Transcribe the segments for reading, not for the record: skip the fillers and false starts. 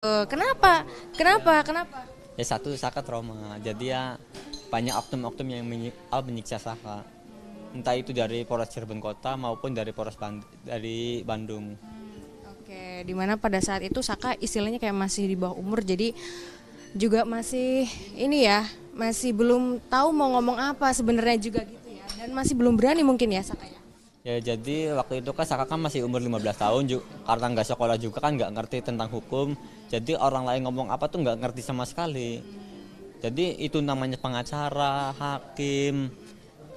Kenapa? Kenapa? Ya satu Saka trauma, jadi ya banyak oknum-oknum yang menyiksa Saka, entah itu dari Polres Cirebon Kota maupun dari dari Bandung. Oke, dimana pada saat itu Saka istilahnya kayak masih di bawah umur, jadi juga masih ini ya, masih belum tahu mau ngomong apa sebenarnya juga gitu ya, dan masih belum berani mungkin ya Saka ya. Ya jadi waktu itu kan Saka kan masih umur 15 tahun juga, karena nggak sekolah juga kan nggak ngerti tentang hukum, jadi orang lain ngomong apa tuh nggak ngerti sama sekali. Jadi itu namanya pengacara, hakim,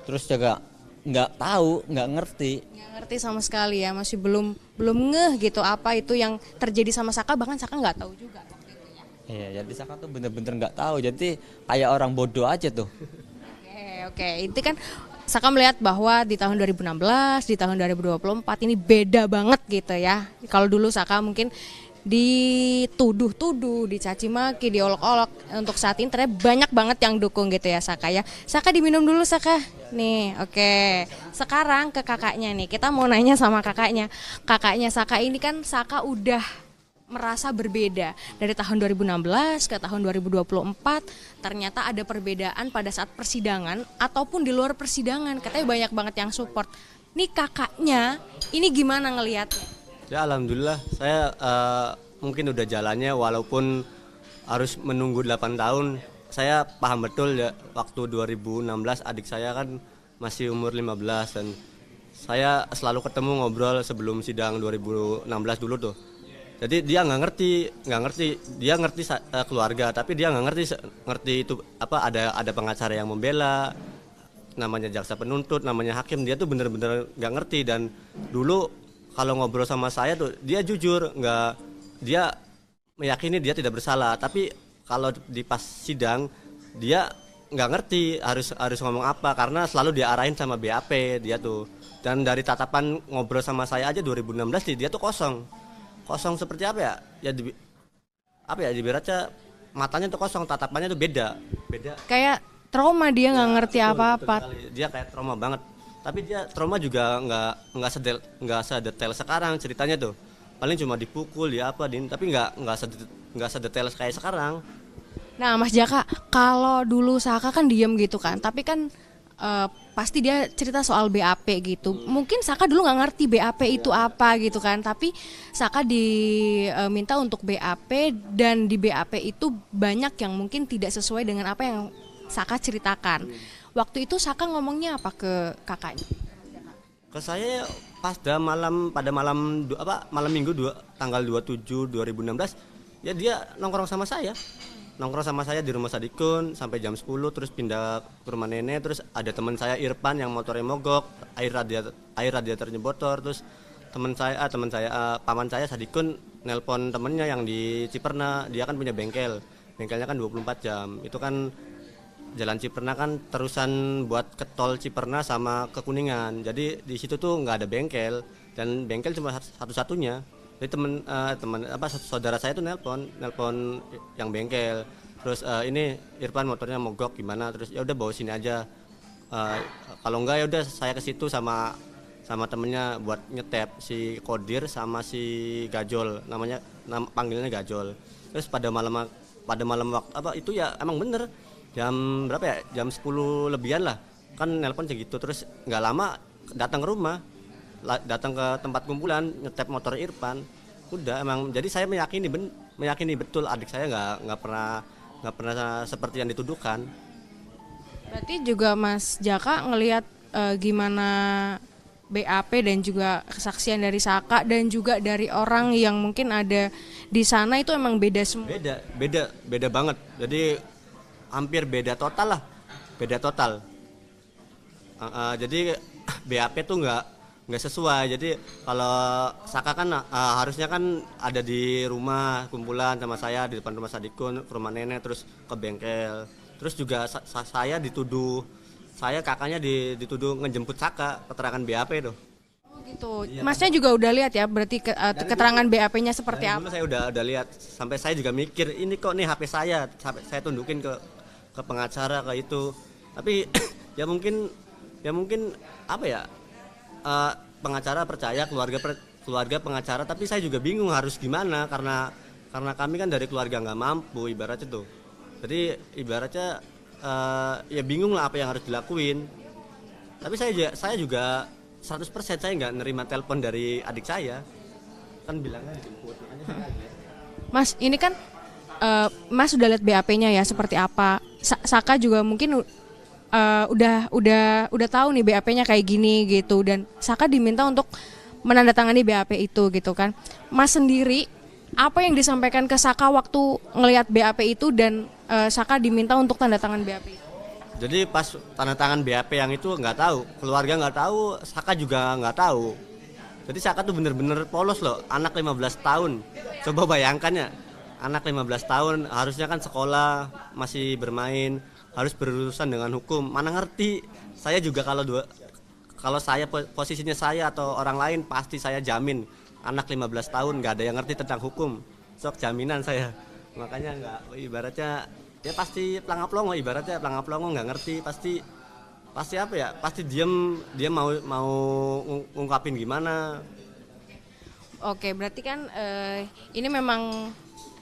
terus juga nggak tahu, nggak ngerti. Nggak ngerti sama sekali ya, masih belum belum ngeh gitu apa itu yang terjadi sama Saka, bahkan Saka nggak tahu juga waktu itu ya. Iya, jadi Saka tuh bener-bener nggak tahu, jadi kayak orang bodoh aja tuh. Oke, itu kan Saka melihat bahwa di tahun 2016, di tahun 2024 ini beda banget gitu ya. Kalau dulu Saka mungkin dituduh-tuduh, dicaci maki, diolok-olok. Untuk saat ini ternyata banyak banget yang dukung gitu ya Saka ya. Saka diminum dulu Saka. Nih, oke. Sekarang ke kakaknya nih. Kita mau nanya sama kakaknya. Kakaknya Saka ini kan Saka udah merasa berbeda dari tahun 2016 ke tahun 2024. Ternyata ada perbedaan pada saat persidangan ataupun di luar persidangan, katanya banyak banget yang support. Nih kakaknya ini gimana ngelihatnya? Ya alhamdulillah saya mungkin udah jalannya walaupun harus menunggu 8 tahun. Saya paham betul ya, waktu 2016 adik saya kan masih umur 15 dan saya selalu ketemu ngobrol sebelum sidang 2016 dulu tuh. Jadi dia nggak ngerti, dia ngerti keluarga, tapi dia ngerti itu apa, ada pengacara yang membela, namanya jaksa penuntut, namanya hakim, dia tuh bener-bener nggak ngerti. Dan dulu kalau ngobrol sama saya tuh dia jujur, nggak, dia meyakini dia tidak bersalah, tapi kalau di pas sidang dia nggak ngerti harus ngomong apa karena selalu diarahin sama BAP dia tuh. Dan dari tatapan ngobrol sama saya aja 2016 dia tuh kosong seperti apa ya, apa ya diberatnya, matanya tuh kosong, tatapannya tuh beda Kayak trauma, dia nggak ya, ngerti betul apa-apa. sekali. Dia kayak trauma banget, tapi dia trauma juga nggak sedetail sekarang ceritanya tuh, paling cuma dipukul ya apa tapi nggak sedetail kayak sekarang. Nah Mas Jaka, kalau dulu Saka kan diem gitu kan, tapi kan pasti dia cerita soal BAP gitu. Mungkin Saka dulu nggak ngerti BAP itu apa gitu kan, tapi Saka diminta untuk BAP, dan di BAP itu banyak yang mungkin tidak sesuai dengan apa yang Saka ceritakan. Waktu itu Saka ngomongnya apa ke kakaknya? Ke saya pas pada malam malam minggu tanggal 27 2016 ya, dia nongkrong sama saya di rumah Sadikun sampai jam 10, terus pindah ke rumah nenek. Terus ada teman saya Irfan yang motornya mogok, air radiatornya bocor. Terus paman saya Sadikun nelpon temennya yang di Ciperna, dia kan punya bengkelnya kan 24 jam. Itu kan Jalan Ciperna kan terusan buat ke tol Ciperna sama ke Kuningan. Jadi di situ tuh nggak ada bengkel, dan bengkel cuma satu-satunya. Jadi saudara saya tuh nelpon yang bengkel. Terus ini Irfan motornya mogok gimana? Terus ya udah bawa sini aja. Kalau enggak ya udah saya ke situ sama temennya buat nyetep, si Kodir sama si Gajol, panggilnya Gajol. Terus pada malam waktu apa itu ya, emang bener jam berapa ya, jam 10 lebihan lah kan nelpon segitu. Terus nggak lama datang ke rumah, datang ke tempat kumpulan, nyetep motor Irfan. Udah, emang jadi saya meyakini betul adik saya nggak pernah seperti yang dituduhkan. Berarti juga Mas Jaka ngelihat gimana BAP dan juga kesaksian dari Saka dan juga dari orang yang mungkin ada di sana itu emang beda semua. Beda banget. Jadi hampir beda total lah, beda total. Jadi BAP tuh nggak sesuai. Jadi kalau Saka kan harusnya kan ada di rumah kumpulan sama saya di depan rumah Sadikun, ke rumah nenek, terus ke bengkel. Terus juga saya kakaknya dituduh ngejemput Saka, keterangan BAP tuh. Oh gitu. Iya. Masnya juga udah lihat ya berarti keterangan BAP-nya seperti Dari apa? dulu saya udah lihat, sampai saya juga mikir ini kok nih HP saya, sampai saya tunjukin ke pengacara ke itu. Tapi ya mungkin apa ya, pengacara percaya, keluarga pengacara, tapi saya juga bingung harus gimana karena karena kami kan dari keluarga nggak mampu ibaratnya tuh. Jadi ibaratnya ya bingung lah apa yang harus dilakuin. Tapi saya juga 100% saya nggak nerima telepon dari adik saya. Kan bilangnya jemput, makanya saya kaget. Mas, ini kan Mas sudah lihat BAP-nya ya seperti apa. Saka juga mungkin udah tahu nih BAP-nya kayak gini gitu, dan Saka diminta untuk menandatangani BAP itu gitu kan. Mas sendiri apa yang disampaikan ke Saka waktu ngelihat BAP itu dan Saka diminta untuk tanda tangan BAP itu? Jadi pas tanda tangan BAP yang itu nggak tahu, keluarga nggak tahu, Saka juga nggak tahu. Jadi Saka tuh bener-bener polos loh, anak 15 tahun. Coba bayangkan ya, anak 15 tahun harusnya kan sekolah, masih bermain, harus berurusan dengan hukum. Mana ngerti, saya juga kalau saya posisinya saya atau orang lain pasti saya jamin anak 15 tahun nggak ada yang ngerti tentang hukum. Sok jaminan saya. Makanya nggak, ibaratnya ya pasti pelangap-longo, ibaratnya pelangap-longo nggak ngerti, pasti apa ya, pasti dia mau ngungkapin gimana. Oke, berarti kan ini memang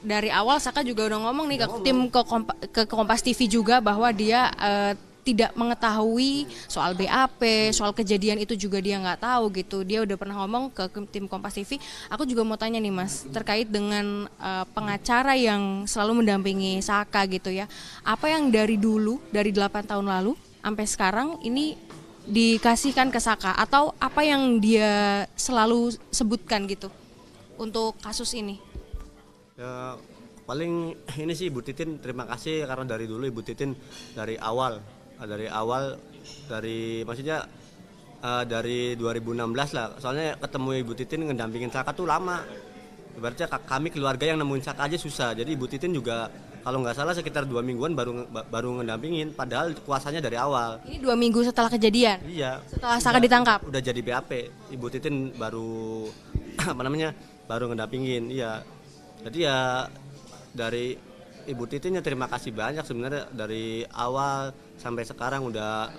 dari awal Saka juga udah ngomong nih ke Kompas TV juga bahwa dia tidak mengetahui soal BAP, soal kejadian itu juga dia nggak tahu gitu. Dia udah pernah ngomong ke tim Kompas TV. Aku juga mau tanya nih Mas, terkait dengan pengacara yang selalu mendampingi Saka gitu ya. Apa yang dari dulu, dari 8 tahun lalu sampai sekarang ini dikasihkan ke Saka, atau apa yang dia selalu sebutkan gitu untuk kasus ini? Ya, paling ini sih Ibu Titin, terima kasih karena dari dulu Ibu Titin dari awal maksudnya dari 2016 lah, soalnya ketemu Ibu Titin ngedampingin Saka tuh lama. Ibaratnya kami keluarga yang nemuin Saka aja susah, jadi Ibu Titin juga kalau nggak salah sekitar 2 mingguan baru ngedampingin, padahal kuasanya dari awal. Ini 2 minggu setelah kejadian? Iya. Setelah Saka ditangkap? Udah jadi BAP, Ibu Titin baru baru ngedampingin, iya. Jadi ya dari Ibu Titin ya terima kasih banyak sebenarnya, dari awal sampai sekarang udah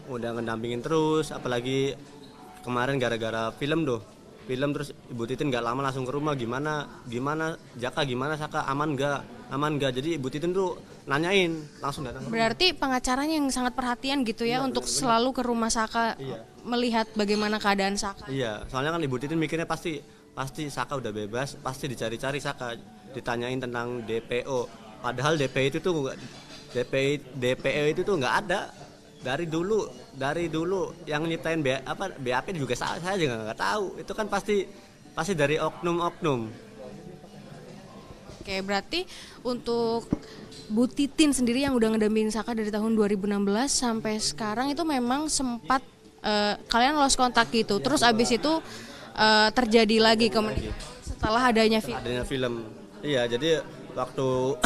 ngedampingin terus, apalagi kemarin gara-gara film terus Ibu Titin nggak lama langsung ke rumah, gimana Jaka, gimana Saka, aman nggak, jadi Ibu Titin tuh nanyain, langsung datang. Berarti pengacaranya yang sangat perhatian gitu ya, untuk selalu ke rumah Saka, melihat bagaimana keadaan Saka. Iya, soalnya kan Ibu Titin mikirnya pasti Saka udah bebas, pasti dicari-cari Saka, ditanyain tentang DPO, padahal DPO itu tuh nggak ada. Dari dulu yang nyiptain BAP juga saya juga nggak tahu, itu kan pasti dari oknum. Oke, berarti untuk Bu Titin sendiri yang udah ngedampingin Saka dari tahun 2016 sampai sekarang itu memang sempat kalian lost kontak gitu, terus abis itu terjadi lagi setelah adanya film. Iya, jadi waktu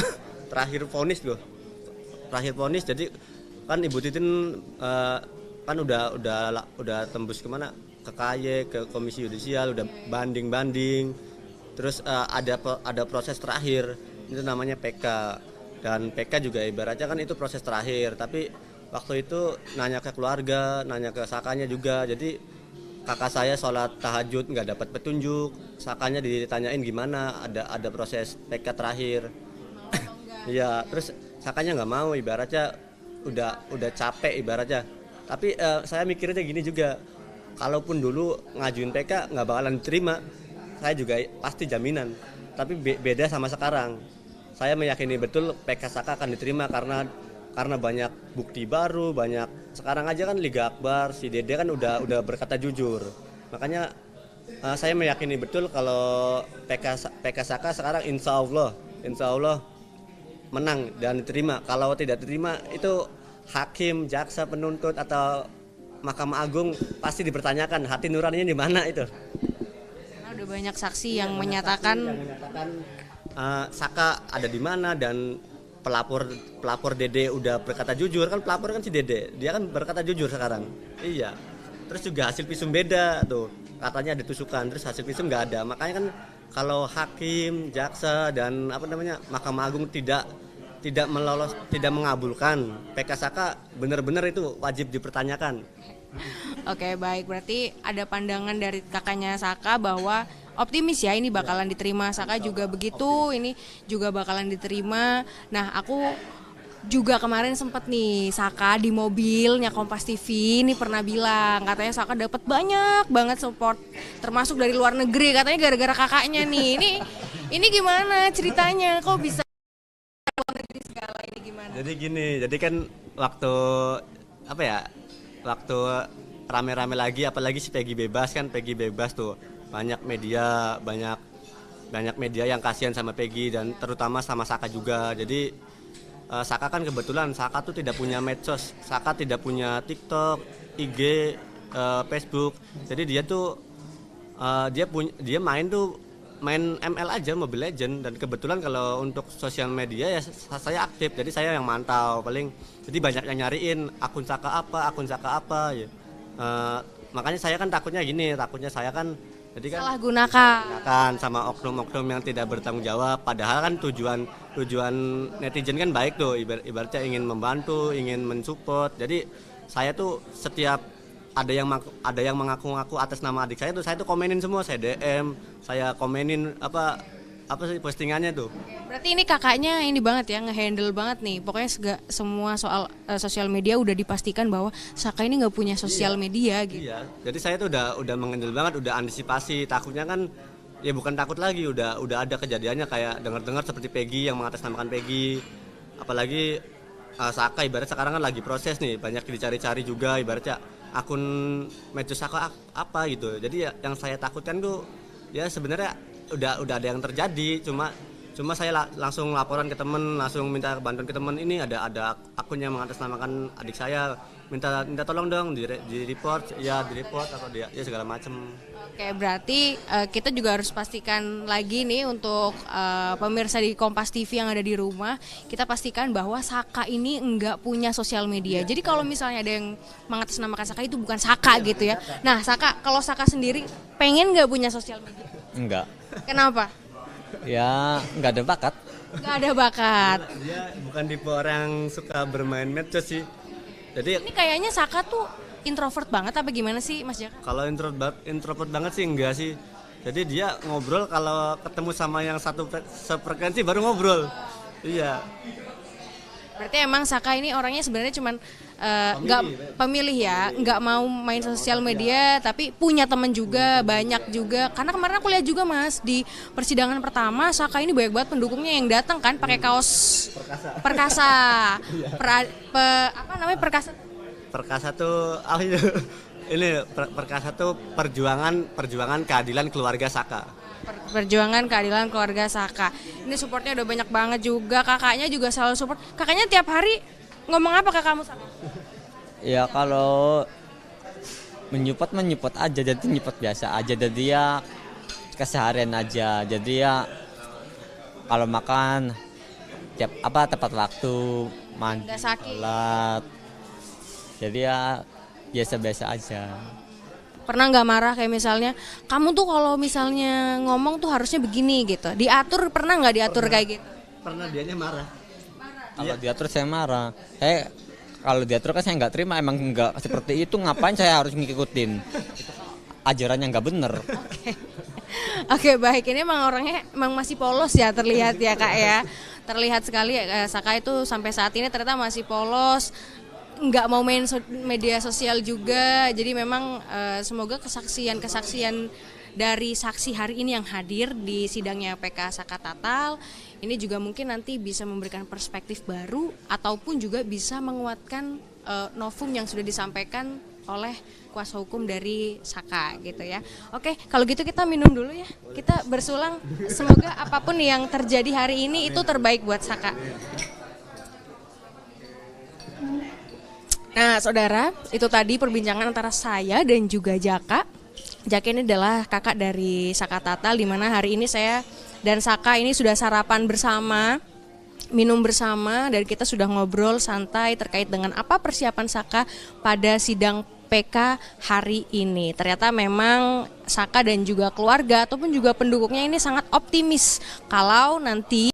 terakhir vonis jadi kan Ibu Titin kan udah tembus kemana, ke KY, ke Komisi Yudisial, udah banding, terus ada proses terakhir itu namanya PK, dan PK juga ibaratnya kan itu proses terakhir, tapi waktu itu nanya ke keluarga, nanya ke Sakanya juga, jadi kakak saya sholat tahajud nggak dapat petunjuk, Sakanya ditanyain gimana, ada proses PK terakhir. Iya, terus Sakanya nggak mau, ibaratnya udah capek ibaratnya. Tapi saya mikirnya gini juga, kalaupun dulu ngajuin PK nggak bakalan diterima, saya juga pasti jaminan. Tapi beda sama sekarang, saya meyakini betul PK Saka akan diterima karena banyak bukti baru, sekarang aja kan Liga Akbar, si Dede kan udah berkata jujur. Makanya saya meyakini betul kalau PK Saka sekarang insya Allah menang dan diterima. Kalau tidak diterima itu hakim, jaksa penuntut atau Mahkamah Agung pasti dipertanyakan hati nuraninya di mana itu. Karena udah banyak saksi yang menyatakan Saka ada di mana, dan pelapor Dede udah berkata jujur, kan pelapor kan si Dede, dia kan berkata jujur sekarang. Iya. Terus juga hasil visum beda tuh, katanya ada tusukan, terus hasil visum nggak ada. Makanya kan kalau hakim, jaksa dan Mahkamah Agung tidak mengabulkan PK Saka, benar-benar itu wajib dipertanyakan. Oke, baik, berarti ada pandangan dari kakaknya Saka bahwa optimis ya ini bakalan diterima. Saka juga begitu, ini juga bakalan diterima. Nah, aku juga kemarin sempet nih Saka di mobilnya Kompas TV ini pernah bilang katanya Saka dapat banyak banget support termasuk dari luar negeri katanya gara-gara kakaknya nih. Ini gimana ceritanya? Kok bisa luar negeri segala ini gimana? Jadi gini, jadi kan waktu apa ya? Waktu rame-rame lagi, apalagi si Peggy bebas kan, Peggy bebas tuh banyak media yang kasihan sama Peggy dan terutama sama Saka juga. Jadi Saka kan kebetulan Saka tuh tidak punya medsos, Saka tidak punya TikTok, IG, Facebook. Jadi dia tuh dia main ML aja, Mobile Legend, dan kebetulan kalau untuk sosial media ya saya aktif. Jadi saya yang mantau paling. Jadi banyak yang nyariin akun Saka apa ya. Makanya saya kan takutnya saya kan jadi kan Salah gunakan sama oknum-oknum yang tidak bertanggung jawab. Padahal kan tujuan netizen kan baik tuh, ibaratnya ingin membantu, ingin mensupport. Jadi saya tuh setiap ada yang mengaku-ngaku atas nama adik saya tuh komenin semua, saya DM, saya komenin apa sih postingannya tuh. Berarti ini kakaknya ini banget ya, ngehandle banget nih. Pokoknya semua soal sosial media udah dipastikan bahwa Saka ini nggak punya sosial media gitu. Iya, jadi saya tuh udah menghandle banget, udah antisipasi. Takutnya kan ya bukan takut lagi, udah ada kejadiannya kayak dengar seperti Peggy yang mengatasnamakan Peggy. Apalagi Saka ibarat sekarang kan lagi proses nih, banyak dicari-cari juga ibaratnya akun medsos Saka apa gitu. Jadi ya, yang saya takutkan tuh ya sebenarnya udah ada yang terjadi, cuma saya langsung laporan ke temen, langsung minta bantuan ke temen. Ini ada akun yang mengatasnamakan adik saya, minta tolong dong di report atau dia ya segala macem. Oke, berarti kita juga harus pastikan lagi nih untuk pemirsa di Kompas TV yang ada di rumah, kita pastikan bahwa Saka ini enggak punya sosial media. Jadi kalau misalnya ada yang mengatasnamakan Saka itu bukan Saka gitu ya. Nah, kalau Saka sendiri pengen nggak punya sosial media? Enggak. Kenapa? Ya nggak ada bakat. Nggak ada bakat. Dia bukan tipe orang suka bermain medsos sih. Jadi Ini kayaknya Saka tuh introvert banget apa gimana sih Mas Jaka? kalau introvert banget sih enggak sih. Jadi dia ngobrol kalau ketemu sama yang satu sefrekuensi baru ngobrol. Iya. Berarti emang Saka ini orangnya sebenarnya cuman nggak pemilih ya, nggak mau main sosial media, tapi punya teman juga banyak juga. Karena kemarin aku lihat juga Mas di persidangan pertama Saka ini banyak banget pendukungnya yang datang kan pakai kaos perkasa. Apa namanya perkasa? Perkasa tuh perkasa tuh perjuangan keadilan keluarga Saka. Perjuangan keadilan keluarga Saka. Ini supportnya udah banyak banget juga, kakaknya juga selalu support. Kakaknya tiap hari ngomong apa ke kamu Saka? Ya kalau menyupport aja, jadi nyupport biasa aja. Jadi ya keseharian aja. Jadi ya kalau makan tepat waktu, mandi, sholat. Jadi ya biasa-biasa aja. Pernah nggak marah kayak misalnya kamu tuh kalau misalnya ngomong tuh harusnya begini gitu, diatur, pernah nggak diatur kayak gitu? Pernah, dianya marah. Kalau diatur saya marah. Kalau diatur kan saya nggak terima, emang nggak seperti itu, ngapain saya harus ngikutin ajarannya nggak bener. Oke, baik, ini emang orangnya emang masih polos ya terlihat ya Kak ya. Terlihat sekali Saka itu sampai saat ini ternyata masih polos, nggak mau main media sosial juga. Jadi memang semoga kesaksian dari saksi hari ini yang hadir di sidangnya PK Saka Tatal ini juga mungkin nanti bisa memberikan perspektif baru ataupun juga bisa menguatkan novum yang sudah disampaikan oleh kuasa hukum dari Saka gitu ya. Oke, kalau gitu kita minum dulu ya. Kita bersulang, semoga apapun yang terjadi hari ini itu terbaik buat Saka. Nah, saudara, itu tadi perbincangan antara saya dan juga Jaka. Jaka ini adalah kakak dari Saka Tatal, di mana hari ini saya dan Saka ini sudah sarapan bersama, minum bersama, dan kita sudah ngobrol santai terkait dengan apa persiapan Saka pada sidang PK hari ini. Ternyata memang Saka dan juga keluarga ataupun juga pendukungnya ini sangat optimis kalau nanti